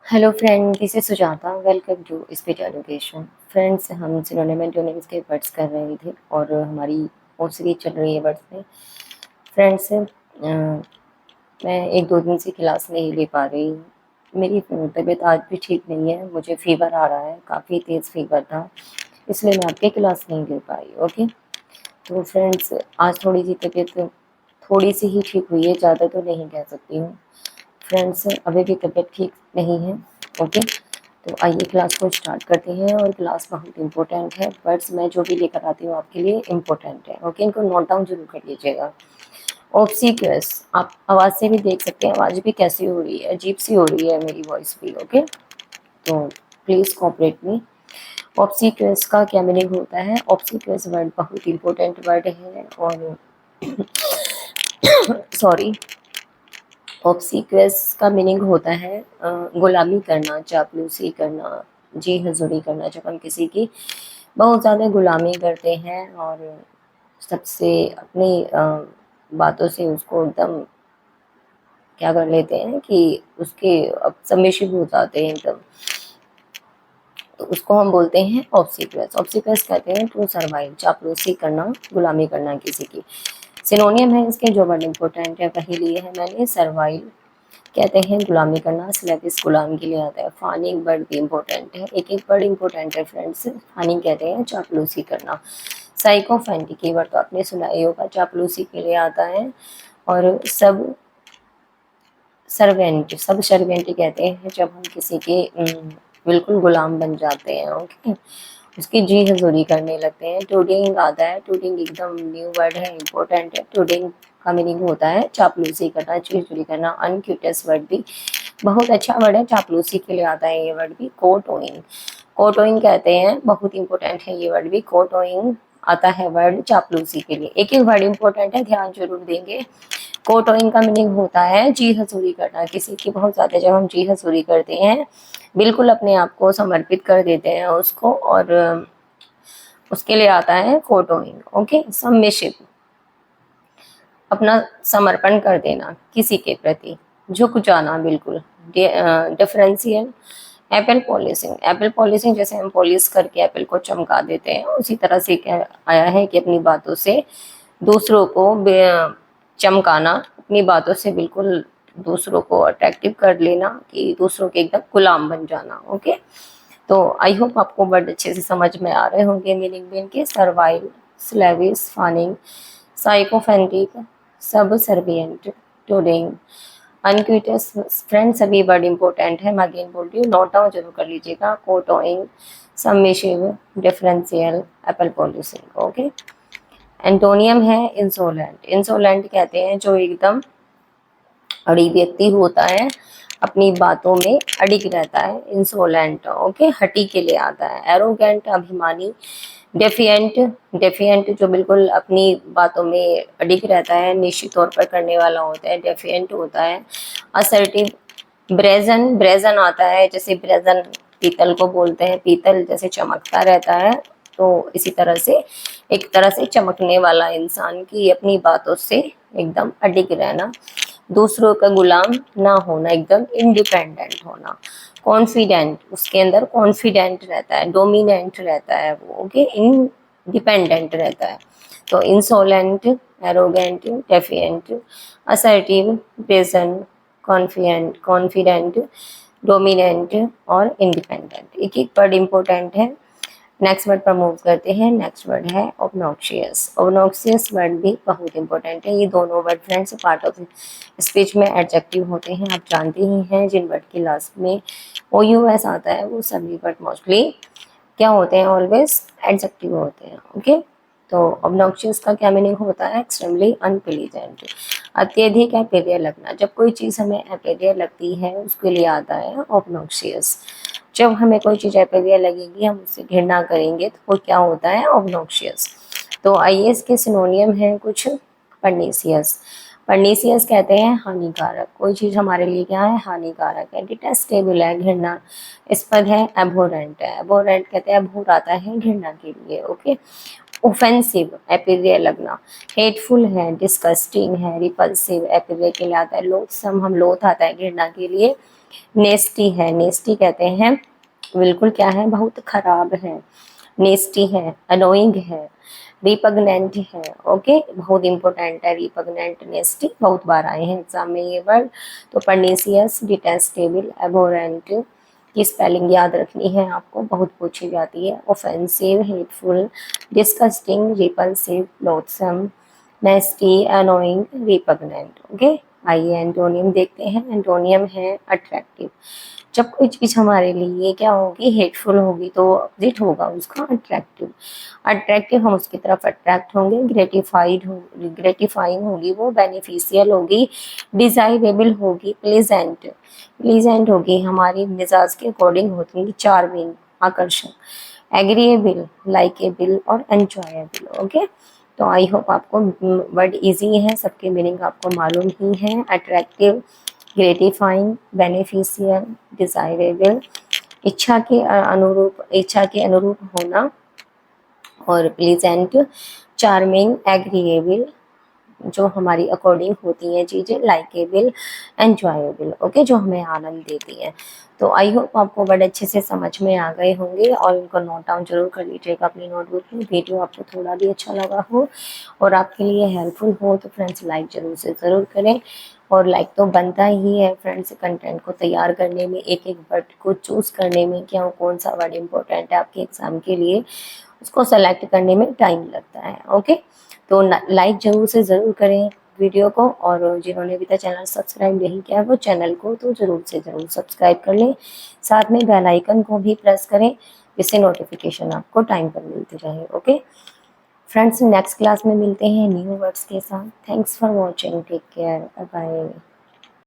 Hello friend, this is Sujata. Welcome to speed education. Friends, हम synonym and antonyms के words कर रहे थे और हमारी कोर्स सीरीज चल रही है वर्ड्स में। फ्रेंड्स, मैं एक दो दिन से क्लास नहीं ले पा रही हूँ। मेरी तबीयत आज भी ठीक नहीं है, मुझे फीवर आ रहा है, काफ़ी तेज़ फीवर था, इसलिए मैं आपकी क्लास नहीं ले पाई। ओके, तो फ्रेंड्स, आज थोड़ी सी तबीयत थोड़ी सी ही ठीक हुई है, ज़्यादा तो नहीं कह सकती हूँ। फ्रेंड्स, अभी भी तबीयत ठीक नहीं है। ओके, तो आइए क्लास को स्टार्ट करते हैं। और क्लास बहुत इंपॉर्टेंट है, वर्ड्स मैं जो भी लेकर आती हूँ आपके लिए इंपॉर्टेंट है। ओके, इनको नोट डाउन जरूर कर लीजिएगा। ऑब्सीक्वस, आप आवाज़ से भी देख सकते हैं आवाज़ भी कैसी हो रही है, अजीब सी हो रही है मेरी वॉइस भी। ओके, तो प्लीज़ कोऑपरेट मी। ऑब्सीक्वस का क्या मीनिंग होता है? ऑब्सीक्वस वर्ड बहुत इंपॉर्टेंट वर्ड है और सॉरी, ऑब्सीक्वस का मीनिंग होता है गुलामी करना, चापलूसी करना, जी हजूरी करना। जब हम किसी की बहुत ज़्यादा गुलामी करते हैं और सबसे अपनी बातों से उसको एकदम क्या कर लेते हैं कि उसके अब सबमिशिव हो जाते हैं एकदम, तो उसको हम बोलते हैं ऑब्सीक्वस। ऑब्सीक्वस कहते हैं टू सर्वाइव, चापलूसी करना, गुलामी करना किसी की। सिनोनियम है इसके जो वर्ड इंपॉर्टेंट है वही लिए है मैंने। सर्वाइव कहते हैं गुलामी करना, स्लेविश गुलाम के लिए आता है। फानिंग वर्ड भी इंपॉर्टेंट है, एक एक वर्ड इंपॉर्टेंट है फ्रेंड्स। फानिंग कहते हैं चापलूसी करना। साइकोफेंटिक ये वर्ड तो आपने सुना ही होगा, चापलूसी के लिए आता है। और सब सर्वेंट, सब सर्वेंट कहते हैं जब हम किसी के बिल्कुल गुलाम बन जाते हैं। ओके, उसकी जी हजूरी करने लगते हैं। टूडिंग आता है, टूडिंग एकदम न्यू वर्ड है, इंपॉर्टेंट है। टूडिंग का मीनिंग होता है चापलूसी करना, जी हजूरी करना। अनक्यूटस वर्ड भी बहुत अच्छा वर्ड है, चापलूसी के लिए आता है ये वर्ड भी। कोटोइंग, कोटोइंग कहते हैं, बहुत इंपॉर्टेंट है ये वर्ड भी। कोटोइंग आता है वर्ड चापलूसी के लिए। एक एक वर्ड इंपॉर्टेंट है, ध्यान जरूर देंगे। कोटोइंग का मीनिंग होता है जी हजूरी करना, किसी की बहुत ज़्यादा जब हम जी हजूरी करते हैं, बिल्कुल अपने आप को समर्पित कर देते हैं उसको, और उसके लिए आता है कोटोइंग। ओके, सबमिशिव, अपना समर्पण कर देना किसी के प्रति, झुक जाना बिल्कुल। Differential, apple polishing, Apple polishing जैसे हम पॉलिश करके एप्पल को चमका देते हैं, उसी तरह से क्या आया है कि अपनी बातों से दूसरों को चमकाना, अपनी बातों से बिल्कुल दूसरों को अट्रैक्टिव कर लेना, कि दूसरों के एकदम गुलाम बन जाना। ओके, तो आई होप आपको वर्ड अच्छे से समझ में आ रहे होंगे मीनिंग भी इनके। सर्वाइव, स्लेविश, फानिंग, साइकोफेंटिक, सब सर्वियंट, टूडिंग, अनक्यूटस। फ्रेंड, सभी वर्ड इंपॉर्टेंट है, मैं अगेन बोल रही हूँ, नोट डाउन जरूर कर लीजिएगा। Kowtowing, submissive, deferential, apple polishing. Okay, antonym है इंसोलेंट। इंसोलेंट कहते हैं जो एकदम अड़ी व्यक्ति होता है, अपनी बातों में अड़िग रहता है, इंसोलेंट। ओके, हटी के लिए आता है। एरोगेंट, अभिमानी। डेफिएंट, डेफिएंट जो बिल्कुल अपनी बातों में अड़िग रहता है, निश्चित तौर पर करने वाला होता है, डेफिएंट होता है। असर्टिव, ब्रेजन, ब्रेजन आता है, जैसे ब्रेजन पीतल को बोलते हैं, पीतल जैसे चमकता रहता है, तो इसी तरह से एक तरह से चमकने वाला इंसान की अपनी बातों से एकदम अडिग रहना, दूसरों का गुलाम ना होना, एकदम इंडिपेंडेंट होना। कॉन्फिडेंट, उसके अंदर कॉन्फिडेंट रहता है, डोमिनेंट रहता है वो। ओके, इंडिपेंडेंट रहता है। तो insolent, arrogant, defiant, assertive, brazen, confident, confident, dominant और इंडिपेंडेंट। एक एक वर्ड इंपॉर्टेंट है। नेक्स्ट वर्ड पर मूव करते हैं। नेक्स्ट वर्ड है ऑब्नॉक्शियस। ऑब्नॉक्शियस वर्ड भी बहुत इंपॉर्टेंट है। ये दोनों word friends part of speech में एडजेक्टिव होते हैं, आप जानते ही हैं। जिन वर्ड की लास्ट में ओ यू एस आता है वो सभी वर्ड मोस्टली क्या होते हैं, ऑलवेज एडजेक्टिव होते हैं। ओके, तो ऑब्नॉक्शियस का क्या मीनिंग होता है? एक्सट्रीमली अनप्लीजेंट, अत्यधिक अप्रिय लगना। जब कोई चीज़ हमें अप्रिय लगती है उसके लिए आता है ऑब्नॉक्शियस। जब हमें कोई चीज़ अप्रिय लगेगी, हम उससे घृणा करेंगे, तो वो क्या होता है? ऑब्नॉक्शियस। तो आइए इसके सिनोनियम है कुछ। परनीसियस, परनीसियस कहते हैं हानिकारक, कोई चीज़ हमारे लिए क्या है? हानिकारक है। डिटेस्टेबल है, घृणा स्पद है। एबोरेंट है, एबोरेंट कहते हैं अभूर आता है घृणा के लिए। ओके, ऑफेंसिव, अप्रिय लगना। हेटफुल है, डिस्गस्टिंग है। रिपल्सिव, अप्रिय के लिए आता है। लोथसम, हम लोथ आता है घृणा के लिए। नेस्टी है, नेस्टी कहते हैं बिल्कुल क्या है, बहुत खराब है, नेस्टी है, अनोइंग है, रिपग्नेंट है। ओके, बहुत इंपॉर्टेंट है रिपग्नेंट, नेस्टी, बहुत बार आए हैं एग्जाम में ये वर्ड। तो परनीसियस, डिटेस्टेबल, एबोरेंट की स्पेलिंग याद रखनी है आपको, बहुत पूछी जाती है। Offensive, hateful, disgusting, repulsive, लोथसम, नेस्टी, annoying, repugnant. Okay, आइए एंटोनियम देखते हैं। एंटोनियम है अट्रैक्टिव। जब कोई चीज हमारे लिए क्या होगी, हेटफुल होगी, तो अपोजिट होगा उसका अट्रैक्टिव। अट्रैक्टिव, हम उसकी तरफ अट्रैक्ट होंगे। ग्रेटिफाइड हो, ग्रेटिफाइंग होगी वो, बेनिफिशियल होगी, डिजायरेबल होगी, प्लेजेंट, प्लीजेंट होगी, हमारी मिजाज के अकॉर्डिंग होती है, चार्मिंग, आकर्षक, एग्रीएबल, लाइकेबल और एंजॉयबल। ओके, तो आई होप आपको वर्ड इजी है, सबके मीनिंग आपको मालूम ही है। अट्रैक्टिव, ग्रेटिफाइंग, बेनिफिशियल, डिजायरेबल, इच्छा के अनुरूप होना, और प्लीजेंट, चार्मिंग, एग्रीएबल, जो हमारी अकॉर्डिंग होती हैं चीज़ें, लाइकेबल, एंजॉयबल। ओके, जो हमें आनंद देती हैं। तो आई होप आपको बड़े अच्छे से समझ में आ गए होंगे, और इनको नोट डाउन जरूर कर लीजिएगा अपनी नोटबुक में। वीडियो आपको थोड़ा भी अच्छा लगा हो और आपके लिए हेल्पफुल हो तो फ्रेंड्स लाइक जरूर से ज़रूर करें। और लाइक तो बनता ही है फ्रेंड्स, कंटेंट को तैयार करने में, एक एक वर्ड को चूज़ करने में, क्या कौन सा वर्ड इम्पोर्टेंट है आपके एग्ज़ाम के लिए, उसको सेलेक्ट करने में टाइम लगता है। ओके, तो लाइक जरूर से ज़रूर करें वीडियो को, और जिन्होंने अभी तक चैनल सब्सक्राइब नहीं किया है वो चैनल को तो ज़रूर से ज़रूर सब्सक्राइब कर लें। साथ में बेल आइकन को भी प्रेस करें, जिससे नोटिफिकेशन आपको टाइम पर मिलती रहे। ओके फ्रेंड्स, नेक्स्ट क्लास में मिलते हैं न्यू वर्ड्स के साथ। Thanks for watching, take care, bye bye.